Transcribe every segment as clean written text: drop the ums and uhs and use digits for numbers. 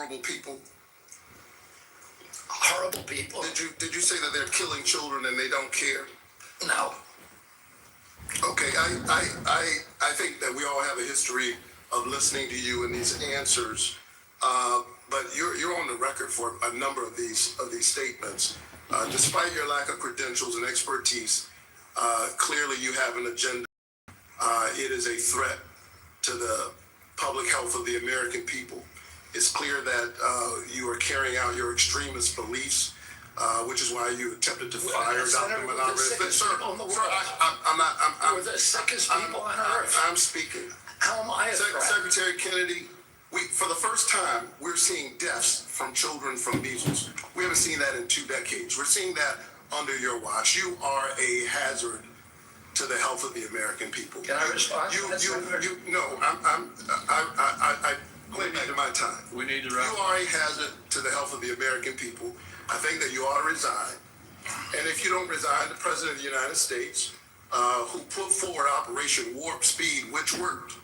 horrible people? Horrible people? Did you say that they're killing children and they don't care? No. Okay, I think that we all have a history of listening to you and these answers, but you're on the record for a number of these statements. Despite your lack of credentials and expertise, clearly you have an agenda. It is a threat to the public health of the American people. It's clear that you are carrying out your extremist beliefs, which is why you attempted to fire Dr. Menard. Sir, we're the sickest people on earth. I'm speaking. How am I a threat? Secretary Kennedy, for the first time, we're seeing deaths from children from measles. We haven't seen that in 2 decades. We're seeing that under your watch. You are a hazard to the health of the American people. Can I respond? Going back to my time. We need to You are a hazard to the health of the American people. I think that you ought to resign. And if you don't resign, the President of the United States, who put forward Operation Warp Speed, which worked,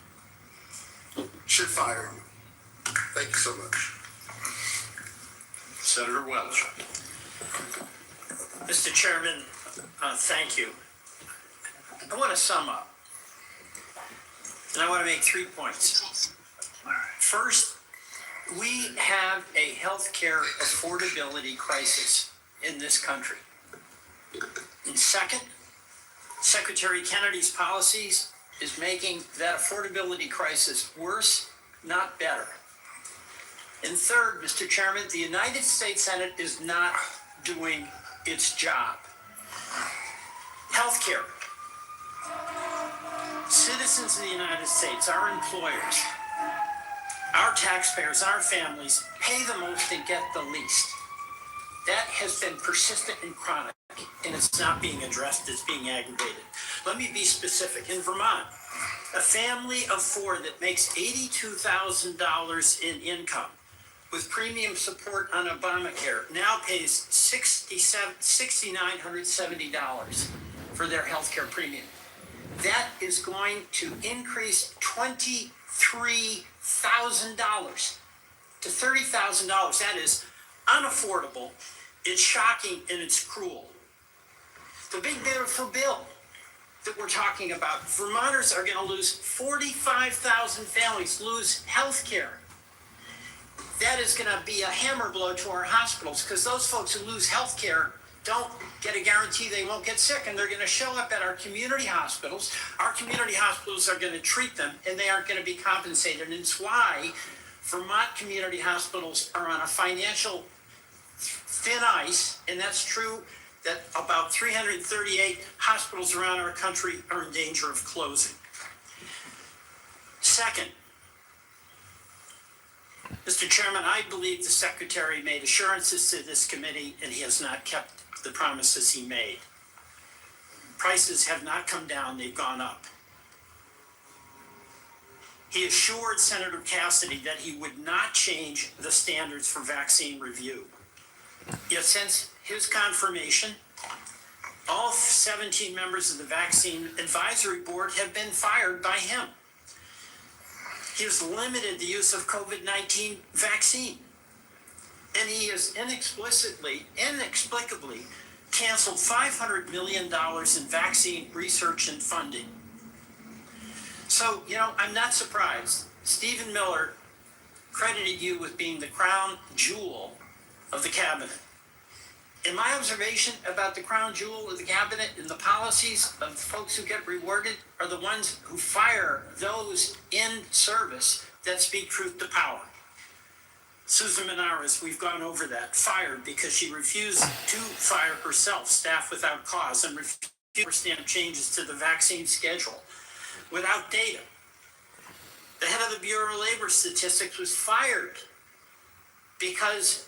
should fire you. Thank you so much. Senator Welch. Mr. Chairman, thank you. I want to sum up, and I want to make 3 points. First, we have a healthcare affordability crisis in this country. And second, Secretary Kennedy's policies is making that affordability crisis worse, not better. And third, Mr. Chairman, the United States Senate is not doing its job. Healthcare. Citizens of the United States, our employers, our taxpayers, our families pay the most and get the least. That has been persistent and chronic, and it's not being addressed, it's being aggravated. Let me be specific. In Vermont, a family of 4 that makes $82,000 in income with premium support on Obamacare now pays $6,970 for their health care premium. That is going to increase $23,000 to $30,000. That is unaffordable, it's shocking, and it's cruel. The big beautiful bill that we're talking about, Vermonters are going to lose 45,000 families lose health care. That is going to be a hammer blow to our hospitals, because those folks who lose health care don't get a guarantee they won't get sick, and they're going to show up at our community hospitals. Our community hospitals are going to treat them, and they aren't going to be compensated. And it's why Vermont community hospitals are on a financial thin ice, and that's true that about 338 hospitals around our country are in danger of closing. Second, Mr. Chairman, I believe the Secretary made assurances to this committee, and he has not kept the promises he made. Prices have not come down, they've gone up. He assured Senator Cassidy that he would not change the standards for vaccine review. Yet since his confirmation, all 17 members of the Vaccine Advisory Board have been fired by him. He has limited the use of COVID-19 vaccine. And he has inexplicably canceled $500 million in vaccine research and funding. So, I'm not surprised. Stephen Miller credited you with being the crown jewel of the cabinet. And my observation about the crown jewel of the cabinet and the policies of the folks who get rewarded are the ones who fire those in service that speak truth to power. Susan Menares, we've gone over that, fired because she refused to fire herself, staff without cause, and refused to stamp changes to the vaccine schedule without data. The head of the Bureau of Labor Statistics was fired because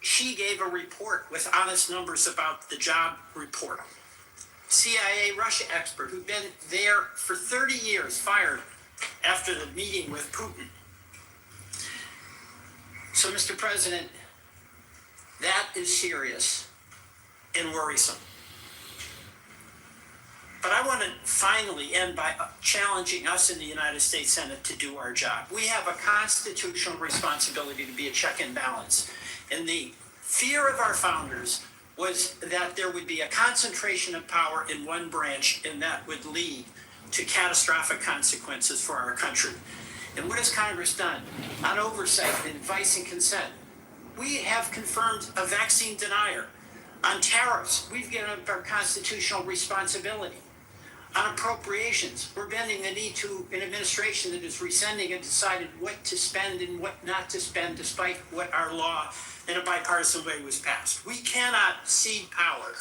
she gave a report with honest numbers about the job report. CIA Russia expert who'd been there for 30 years, fired after the meeting with Putin. So, Mr. President, that is serious and worrisome. But I want to finally end by challenging us in the United States Senate to do our job. We have a constitutional responsibility to be a check and balance. And the fear of our founders was that there would be a concentration of power in one branch, and that would lead to catastrophic consequences for our country. And what has Congress done? On oversight and advice and consent, we have confirmed a vaccine denier. On tariffs, we've given up our constitutional responsibility. On appropriations, we're bending the knee to an administration that is rescinding and decided what to spend and what not to spend, despite what our law in a bipartisan way was passed. We cannot cede power,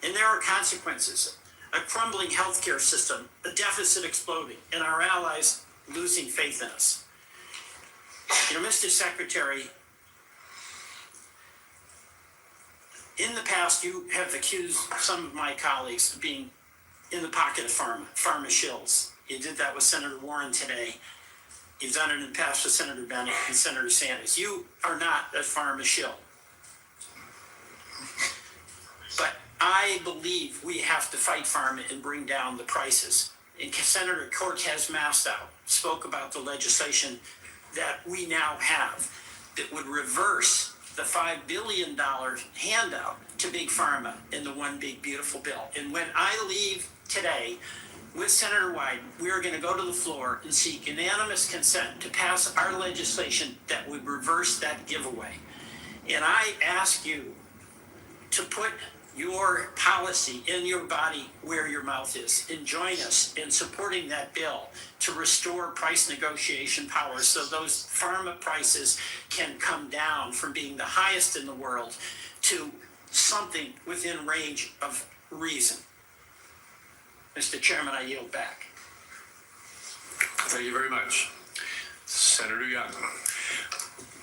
and there are consequences. A crumbling healthcare system, a deficit exploding, and our allies losing faith in us. You know, Mr. Secretary, in the past, you have accused some of my colleagues of being in the pocket of pharma shills. You did that with Senator Warren today. You've done it in the past with Senator Bennett and Senator Sanders. You are not a pharma shill. But I believe we have to fight pharma and bring down the prices. And Senator Cortez Masto spoke about the legislation that we now have that would reverse the $5 billion handout to Big Pharma in the One Big Beautiful Bill. And when I leave today with Senator Wyden, we are going to go to the floor and seek unanimous consent to pass our legislation that would reverse that giveaway. And I ask you to put your policy in your body where your mouth is, and join us in supporting that bill to restore price negotiation power so those pharma prices can come down from being the highest in the world to something within range of reason. Mr. Chairman, I yield back. Thank you very much. Senator Young.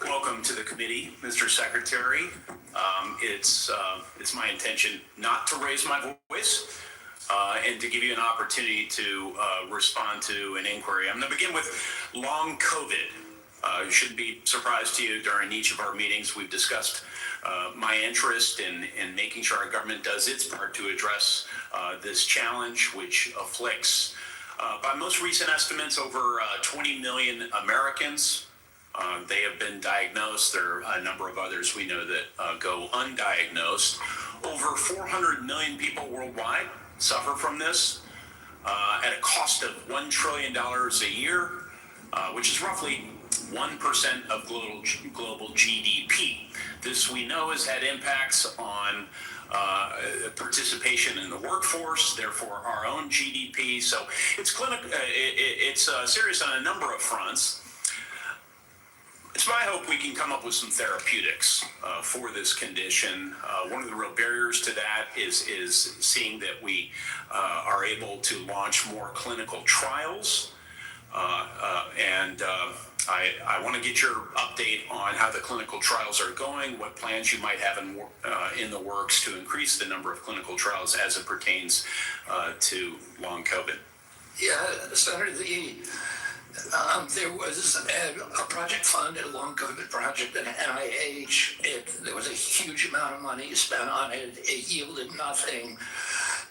Welcome to the committee, Mr. Secretary. It's my intention not to raise my voice and to give you an opportunity to respond to an inquiry. I'm going to begin with long COVID. It shouldn't be a surprise to you. During each of our meetings, we've discussed my interest in making sure our government does its part to address this challenge, which afflicts, by most recent estimates, over 20 million Americans. They have been diagnosed. There are a number of others we know that go undiagnosed. Over 400 million people worldwide suffer from this at a cost of $1 trillion a year, which is roughly 1% of global GDP. This, we know, has had impacts on participation in the workforce, therefore our own GDP. So it's serious on a number of fronts. It's my hope we can come up with some therapeutics for this condition. One of the real barriers to that is seeing that we are able to launch more clinical trials. I want to get your update on how the clinical trials are going, what plans you might have in the works to increase the number of clinical trials as it pertains to long COVID. Yeah, Senator, there was a project funded, a long COVID project at NIH. There was a huge amount of money spent on it. It yielded nothing.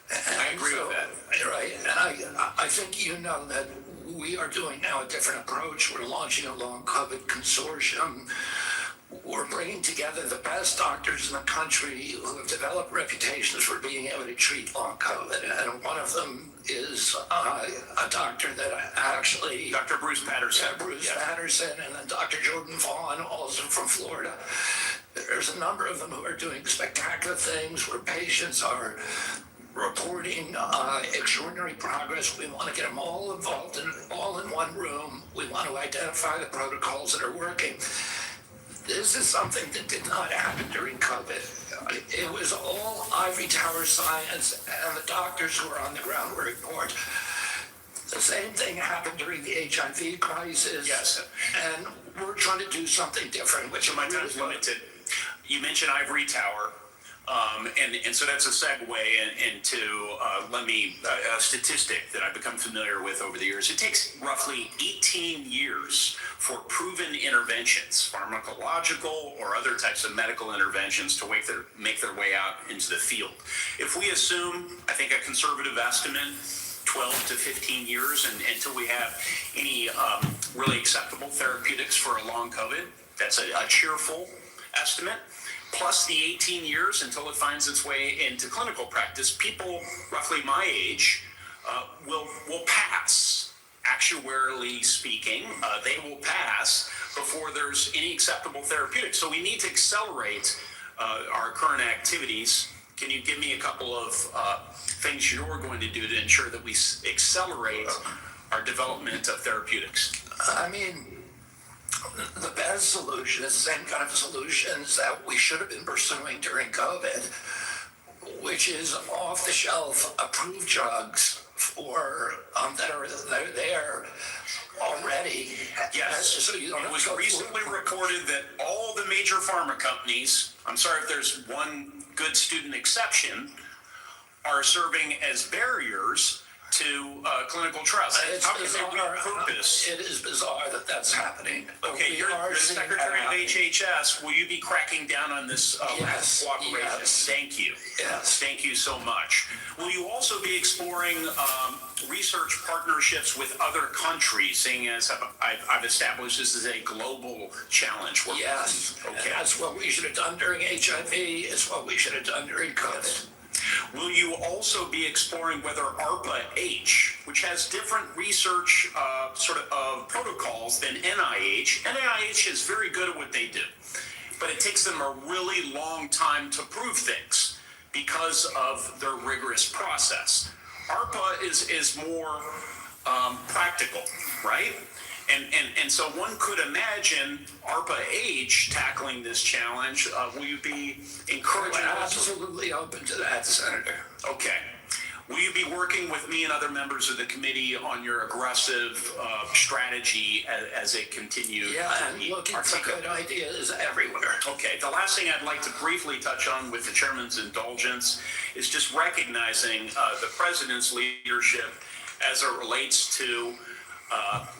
And I agree with that. Right, and I think you know that we are doing now a different approach. We're launching a long COVID consortium. We're bringing together the best doctors in the country who have developed reputations for being able to treat long COVID. And one of them is a doctor that actually... Dr. Bruce Patterson. Yeah, Bruce Patterson, and then Dr. Jordan Vaughn, also from Florida. There's a number of them who are doing spectacular things where patients are reporting extraordinary progress. We want to get them all involved all in one room. We want to identify the protocols that are working. This is something that did not happen during COVID. It was all ivory tower science, and the doctors who were on the ground were ignored. The same thing happened during the HIV crisis. Yes. And we're trying to do something different, which My time is limited. You mentioned ivory tower. And so that's a segue into a statistic that I've become familiar with over the years. It takes roughly 18 years for proven interventions, pharmacological or other types of medical interventions, to make their way out into the field. If we assume, I think a conservative estimate, 12 to 15 years until we have any really acceptable therapeutics for a long COVID, that's a cheerful estimate. Plus the 18 years until it finds its way into clinical practice, people roughly my age will pass. Actuarially speaking, they will pass before there's any acceptable therapeutic. So we need to accelerate our current activities. Can you give me a couple of things you're going to do to ensure that we accelerate our development of therapeutics? I mean, the best solution is the same kind of solutions that we should have been pursuing during COVID, which is off-the-shelf approved drugs for that are there already. Yes. So you don't it was recently reported that all the major pharma companies, I'm sorry if there's one good student exception, are serving as barriers to clinical trials. How can they repurpose? It is bizarre that that's happening. Okay, you're the Secretary of HHS. Will you be cracking down on this Yes, cooperation? yes. Thank you. Yes. Thank you so much. Will you also be exploring research partnerships with other countries, seeing as I've established this is a global challenge? Yes. Okay. And that's what we should have done during HIV. It's what we should have done during COVID. Will you also be exploring whether ARPA-H, which has different research protocols than NIH? NIH is very good at what they do, but it takes them a really long time to prove things because of their rigorous process. ARPA is more practical, right? And so one could imagine ARPA-H tackling this challenge. Will you be encouraging We're us? absolutely open to that, Senator. Okay. Will you be working with me and other members of the committee on your aggressive strategy as it continues? Yeah, and looking for good ideas everywhere. Okay, the last thing I'd like to briefly touch on with the chairman's indulgence is just recognizing the president's leadership as it relates to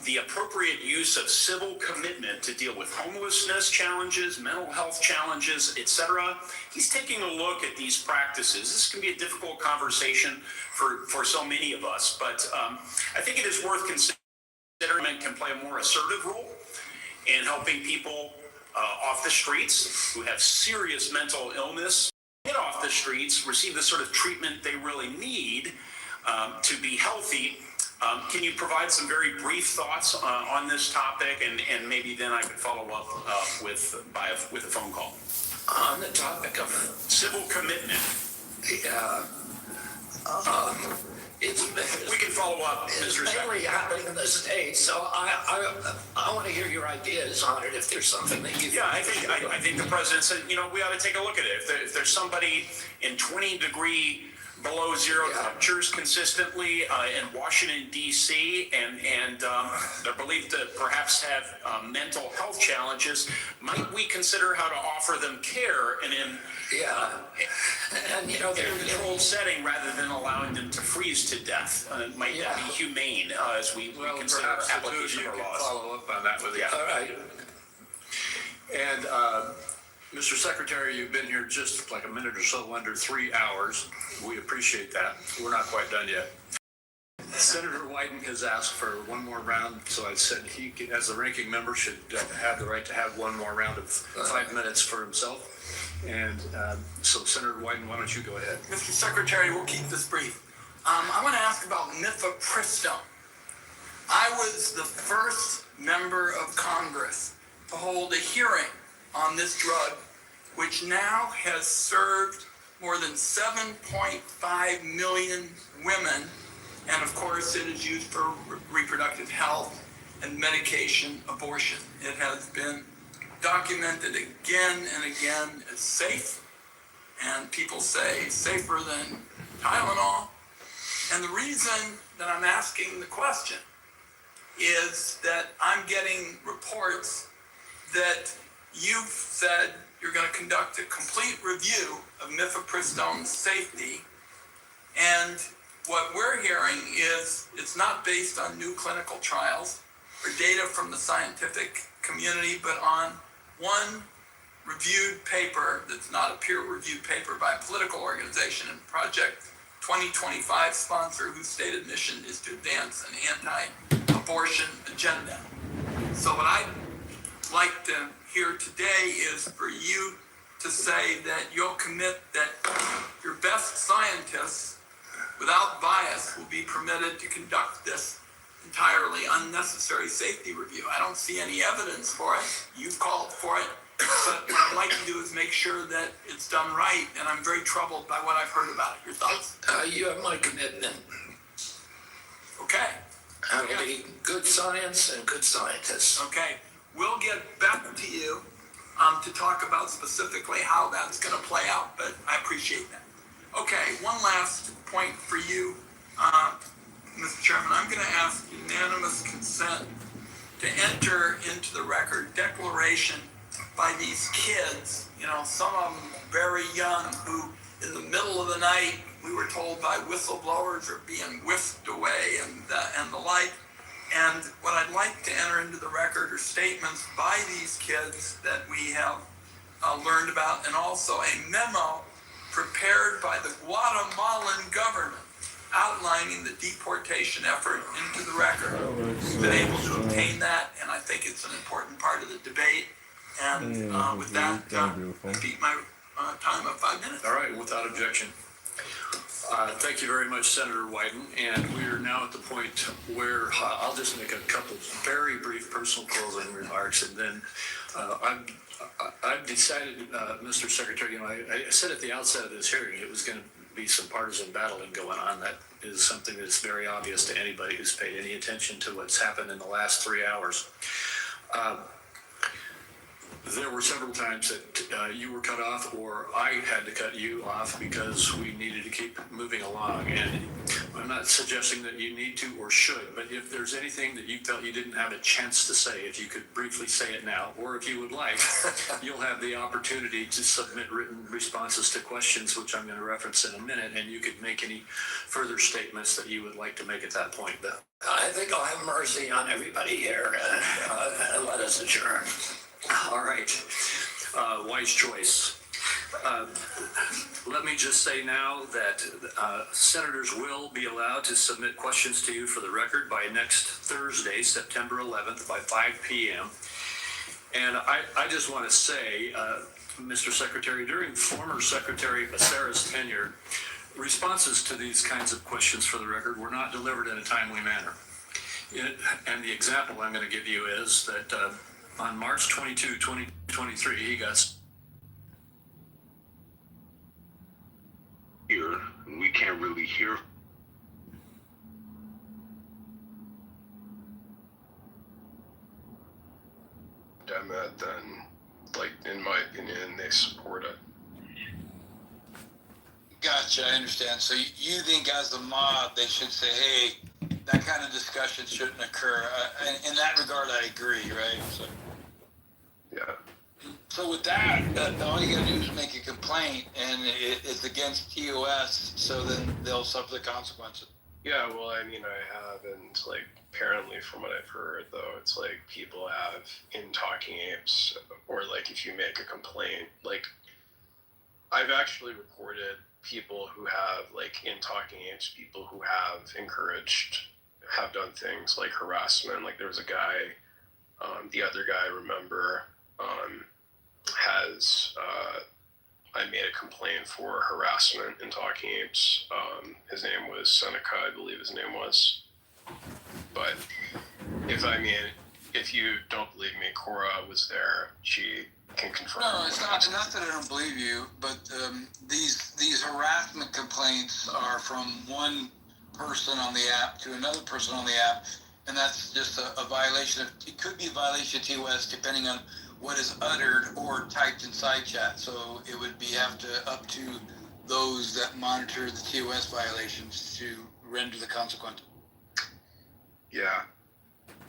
the appropriate use of civil commitment to deal with homelessness challenges, mental health challenges, etc. He's taking a look at these practices. This can be a difficult conversation for so many of us, but I think it is worth considering can play a more assertive role in helping people off the streets who have serious mental illness get off the streets, receive the sort of treatment they really need to be healthy. Can you provide some very brief thoughts on this topic, and maybe then I could follow up with a phone call? On the topic of Civil commitment. We can follow up, it's Mr. Secretary. mainly happening in the States, so I want to hear your ideas on it if there's something that you Yeah, I think the president said, we ought to take a look at it. If there's somebody in 20-degree below zero temperatures consistently in Washington, D.C., and they're believed to perhaps have mental health challenges, might we consider how to offer them care and in and in a controlled setting rather than allowing them to freeze to death? Might that be humane as we consider application of our laws? Follow up on that with you. all right. And Mr. Secretary, you've been here just like a minute or so under 3 hours. We appreciate that. We're not quite done yet. Senator Wyden has asked for one more round, so I said he, as the ranking member, should have the right to have one more round of 5 minutes for himself. And so, Senator Wyden, why don't you go ahead? Mr. Secretary, we'll keep this brief. I want to ask about mifepristone. I was the first member of Congress to hold a hearing on this drug, which now has served more than 7.5 million women. And of course, it is used for reproductive health and medication abortion. It has been documented again and again as safe, and people say safer than Tylenol. And the reason that I'm asking the question is that I'm getting reports that you've said you're going to conduct a complete review of mifepristone safety, and what we're hearing is it's not based on new clinical trials or data from the scientific community, but on one reviewed paper that's not a peer-reviewed paper by a political organization and Project 2025 sponsor whose stated mission is to advance an anti-abortion agenda. So what I'd like to hear today is for you to say that you'll commit that your best scientists, without bias, will be permitted to conduct this entirely unnecessary safety review. I don't see any evidence for it. You've called for it. But what I'd like to do is make sure that it's done right, and I'm very troubled by what I've heard about it. Your thoughts? You have my commitment. Okay. I will be good science and good scientists. Okay. We'll get back to you to talk about specifically how that's going to play out, but I appreciate that. Okay, one last point for you, Mr. Chairman. I'm going to ask unanimous consent to enter into the record declaration by these kids, some of them very young, who in the middle of the night, we were told by whistleblowers, are being whisked away and the like. And what I'd like to enter into the record are statements by these kids that we have learned about, and also a memo prepared by the Guatemalan government outlining the deportation effort into the record. We've been able to obtain that, and I think it's an important part of the debate. And with that, I beat my time of 5 minutes. All right, without objection. Thank you very much, Senator Wyden. And we are now at the point where I'll just make a couple very brief personal closing remarks, and then I've decided, Mr. Secretary, I said at the outset of this hearing it was going to be some partisan battling going on. That is something that's very obvious to anybody who's paid any attention to what's happened in the last 3 hours. There were several times that you were cut off, or I had to cut you off because we needed to keep moving along. And I'm not suggesting that you need to or should, but if there's anything that you felt you didn't have a chance to say, if you could briefly say it now, or if you would like, you'll have the opportunity to submit written responses to questions, which I'm going to reference in a minute, and you could make any further statements that you would like to make at that point, Beth. I think I'll have mercy on everybody here and let us adjourn. All right, wise choice. Let me just say now that senators will be allowed to submit questions to you for the record by next Thursday, September 11th, by 5 p.m. And I just want to say, Mr. Secretary, during former Secretary Becerra's tenure, responses to these kinds of questions for the record were not delivered in a timely manner. And the example I'm going to give you is that on March 22, 2023, he got here. We can't really hear. Democrat, then, in my opinion, they support it. Gotcha, I understand. So you think as a mob, they should say, hey, that kind of discussion shouldn't occur. In that regard, I agree, right? So with that, all you gotta do is make a complaint, and it's against TOS, so then they'll suffer the consequences. Yeah, well, I mean, I haven't, apparently from what I've heard, though, it's people have in Talking Apes, or if you make a complaint, I've actually recorded people who have, in Talking Apes, people who have done things like harassment. There was a guy, the other guy I remember, I made a complaint for harassment in Talking Apes. His name was Seneca, I believe his name was. But if you don't believe me, Cora was there. She can confirm. No, it's not that I don't believe you, but these harassment complaints are from one person on the app to another person on the app, and that's just a violation it could be a violation of TOS depending on what is uttered or typed in side chat. So it would be up to those that monitor the TOS violations to render the consequence. Yeah.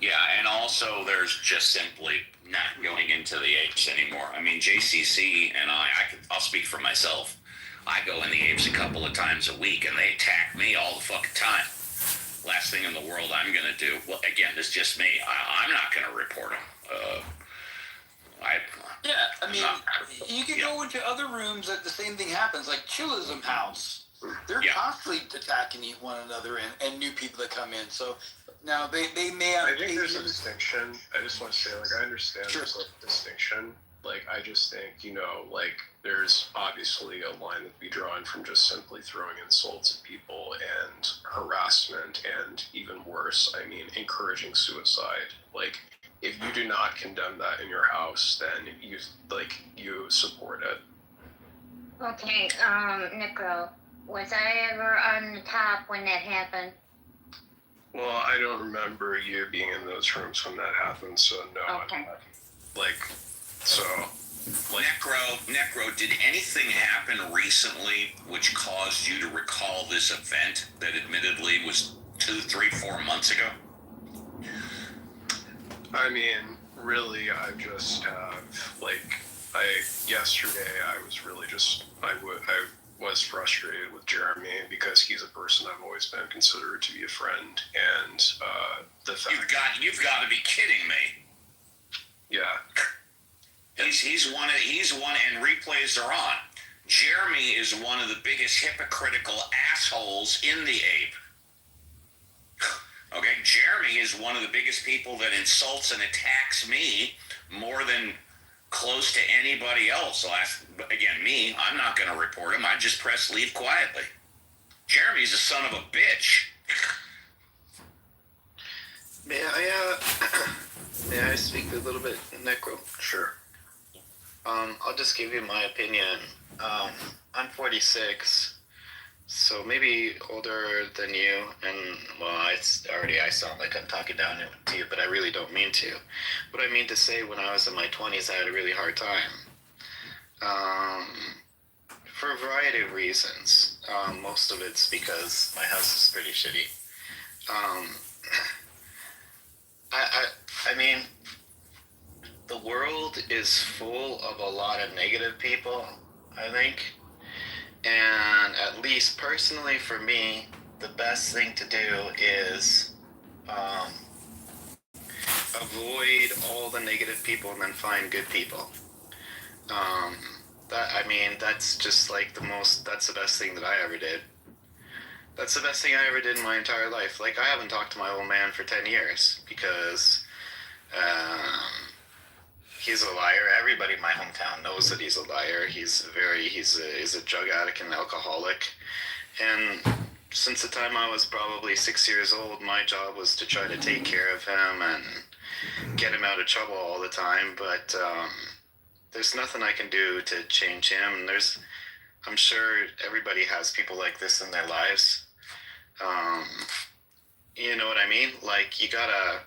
Yeah, and also there's just simply not going into the apes anymore. I mean, JCC and I'll speak for myself. I go in the apes a couple of times a week, and they attack me all the fucking time. Last thing in the world I'm going to do, well, again, it's just me. I'm not going to report them. You can go into other rooms that the same thing happens, like Chillism House. They're Yeah. constantly attacking one another and new people that come in. So now they may have. I think there's a distinction. I just want to say, like, I understand Sure. there's a distinction. Like, I just think, like, there's obviously a line that be drawn from just simply throwing insults at people and harassment and even worse, I mean, encouraging suicide. Like, if you do not condemn that in your house, then you support it. Okay, Necro, was I ever on the top when that happened? Well, I don't remember you being in those rooms when that happened, so no. Okay. Necro, did anything happen recently which caused you to recall this event that admittedly was 2, 3, 4 months ago? I mean, really, I just have, yesterday I was really just, I was frustrated with Jeremy because he's a person I've always been considered to be a friend, and the fact... You've got to be kidding me. Yeah. He's one, and replays are on. Jeremy is one of the biggest hypocritical assholes in the ape. Okay, Jeremy is one of the biggest people that insults and attacks me more than close to anybody else. Again, me, I'm not going to report him. I just press leave quietly. Jeremy's a son of a bitch. May I speak a little bit, Necro? Sure. I'll just give you my opinion. I'm 46, so maybe older than you, and well, I sound like I'm talking down to you, but I really don't mean to. What I mean to say, when I was in my 20s, I had a really hard time. For a variety of reasons. Most of it's because my house is pretty shitty. I mean, the world is full of a lot of negative people, I think. And at least personally for me, the best thing to do is avoid all the negative people and then find good people. That's just like that's the best thing that I ever did. That's the best thing I ever did in my entire life. Like, I haven't talked to my old man for 10 years because he's a liar. Everybody in my hometown knows that he's a liar. He's a drug addict and alcoholic. And since the time I was probably 6 years old, my job was to try to take care of him and get him out of trouble all the time. But there's nothing I can do to change him. And I'm sure everybody has people like this in their lives. You know what I mean? Like, you gotta,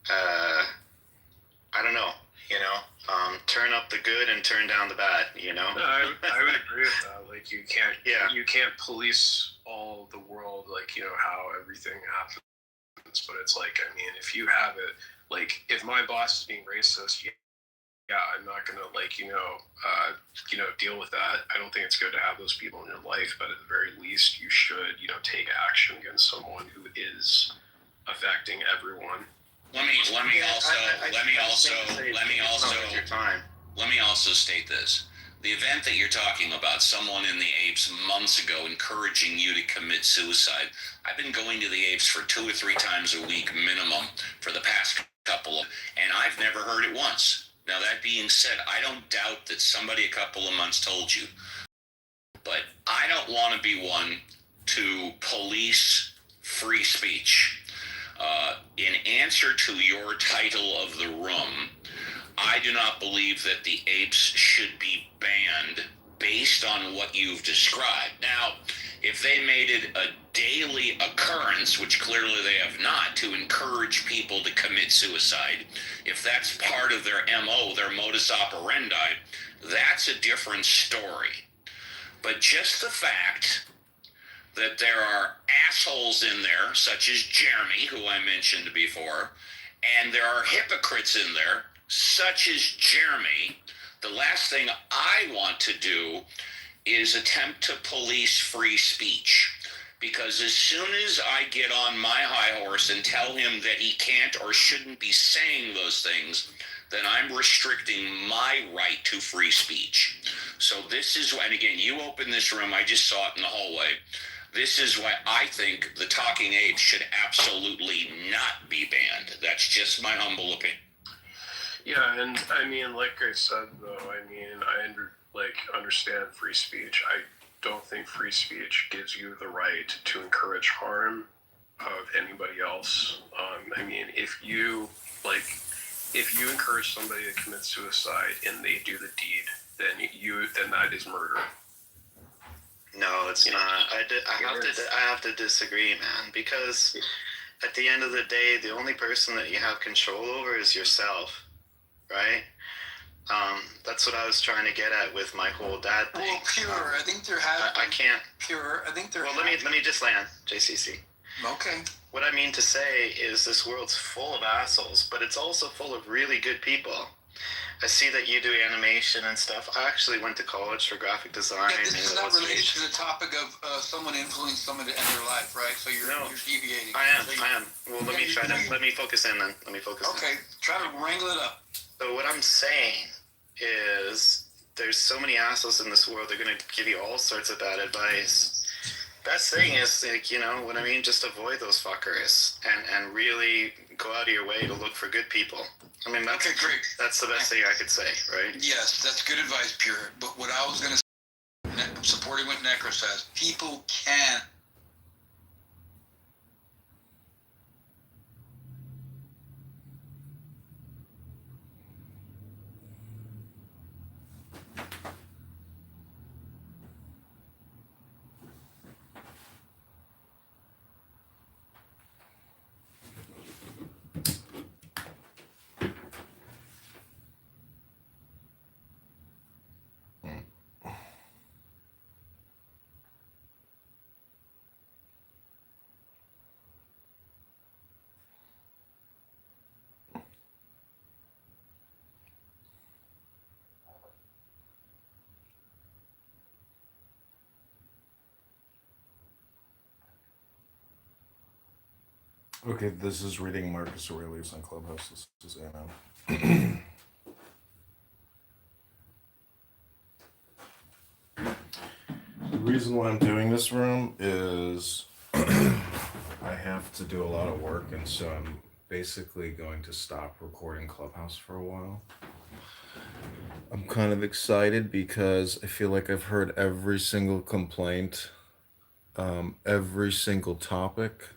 I don't know, turn up the good and turn down the bad, No, I would agree with that. Like, you can't police all the world, how everything happens. But it's like, I mean, if you have it, like, if my boss is being racist, I'm not gonna deal with that. I don't think it's good to have those people in your life, but at the very least, you should, take action against someone who is affecting everyone. Let me also state this. The event that you're talking about, someone in the apes months ago encouraging you to commit suicide. I've been going to the apes for 2 or 3 times a week minimum for the past couple of, and I've never heard it once. Now, that being said, I don't doubt that somebody a couple of months told you, but I don't want to be one to police free speech. In answer to your title of the room, I do not believe that the apes should be banned based on what you've described. Now, if they made it a daily occurrence, which clearly they have not, to encourage people to commit suicide, if that's part of their MO, their modus operandi, that's a different story. But just the fact that there are assholes in there, such as Jeremy, who I mentioned before, and there are hypocrites in there, such as Jeremy. The last thing I want to do is attempt to police free speech. Because as soon as I get on my high horse and tell him that he can't or shouldn't be saying those things, then I'm restricting my right to free speech. So this is why, and again, you opened this room, I just saw it in the hallway. This is why I think the talking apes should absolutely not be banned. That's just my humble opinion. Yeah, and I mean, like I said, though, I mean, understand free speech. I don't think free speech gives you the right to encourage harm of anybody else. I mean, if you encourage somebody to commit suicide and they do the deed, then that is murder. No, it's not. I have to disagree, man, because at the end of the day, the only person that you have control over is yourself, right? That's what I was trying to get at with my whole dad thing. Well, Pure, I think there has. I can't. Pure, I think there. Well, let me just land, JCC. Okay. What I mean to say is this world's full of assholes, but it's also full of really good people. I see that you do animation and stuff. I actually went to college for graphic design. Yeah, this is not related to the topic of someone influencing someone to end their life, right? So you're deviating. I am. Well, let me focus in then. Let me focus in. Okay, try to wrangle it up. So what I'm saying is there's so many assholes in this world, they're going to give you all sorts of bad advice. Best thing is, like, you know what I mean? Just avoid those fuckers and really go out of your way to look for good people. I mean, that's, okay, great. That's the best thing I could say, right? Yes, that's good advice, Pure. But what I was going to say, supporting what Necro says, people can. Okay, this is reading Marcus Aurelius on Clubhouse. This is Anna. The reason why I'm doing this room is I have to do a lot of work, and so I'm basically going to stop recording Clubhouse for a while. I'm kind of excited because I feel like I've heard every single complaint, every single topic.